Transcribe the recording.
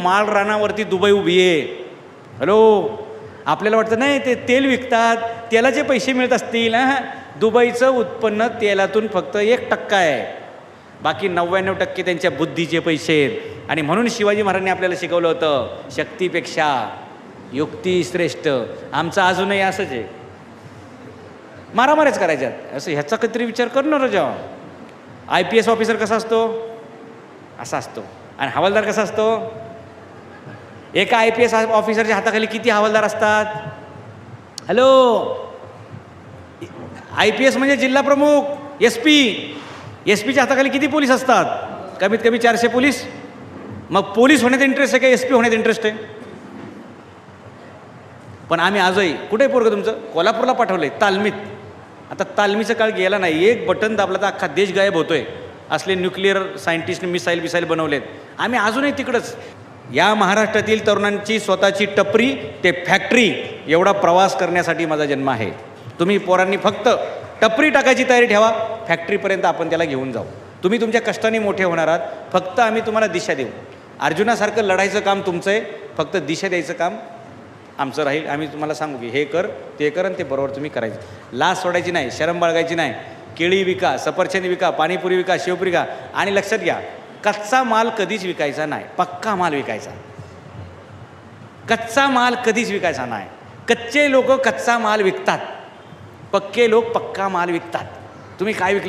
माळ रानावरती दुबई उभी आहे. हॅलो, आपल्याला वाटतं नाही ते तेल विकतात, तेलाचे पैसे मिळत असतील. दुबईचं उत्पन्न तेलातून फक्त 1% आहे, बाकी 99% त्यांच्या बुद्धीचे पैसे आहेत. आणि म्हणून शिवाजी महाराजांनी आपल्याला शिकवलं होतं, शक्तीपेक्षा युक्ती श्रेष्ठ. आमचं अजूनही असंच आहे, मारामाऱ्याच करायच्यात. असं ह्याचा काहीतरी विचार करणार जेव्हा. IPS ऑफिसर कसा असतो, असा असतो. आणि हवालदार कसा असतो, एका IPS ऑफिसरच्या हाताखाली किती हवालदार असतात. हॅलो, IPS म्हणजे जिल्हा प्रमुख, SP. SPच्या हाताखाली किती पोलीस असतात, कमीत कमी 400 पोलीस. मग पोलीस होण्यात इंटरेस्ट आहे का SP होण्यात इंटरेस्ट आहे. पण आम्ही आजही, कुठे पोरगं तुमचं, कोल्हापूरला पाठवलंय तालमीत. आता तालमीचा काळ गेला नाही, एक बटन दाबला तर अख्खा देश गायब होतोय. असले न्यूक्लिअर सायंटिस्टने मिसाईल बनवलेत. आम्ही अजूनही तिकडंच. या महाराष्ट्रातील तरुणांची स्वतःची टपरी ते फॅक्टरी एवढा प्रवास करण्यासाठी माझा जन्म आहे. तुम्ही पोरांनी फक्त टपरी टाकायची तयारी ठेवा, फॅक्टरीपर्यंत आपण त्याला घेऊन जाऊ. तुम्ही तुमच्या कष्टाने मोठे होणार आहात, फक्त आम्ही तुम्हाला दिशा देऊ. अर्जुनासारखं लढायचं काम तुमचं आहे, फक्त दिशा द्यायचं काम आमचं राहील. आम्ही तुम्हाला सांगू की हे कर ते कर आणि ते बरोबर तुम्ही करायचं. लाज सोडायची नाही, शरम बाळगायची नाही. केळी विका, सफरचंद विका, पाणीपुरी विका, शेवपुरी विका. आणि लक्षात घ्या, कच्चा माल कधीच विकायचा नाही, पक्का माल विकायचा. कच्चा माल कधीच विकायचा नाही. कच्चे लोक कच्चा माल विकतात, पक्के लोक पक्का माल विकतात. तुम्ही काय विकले?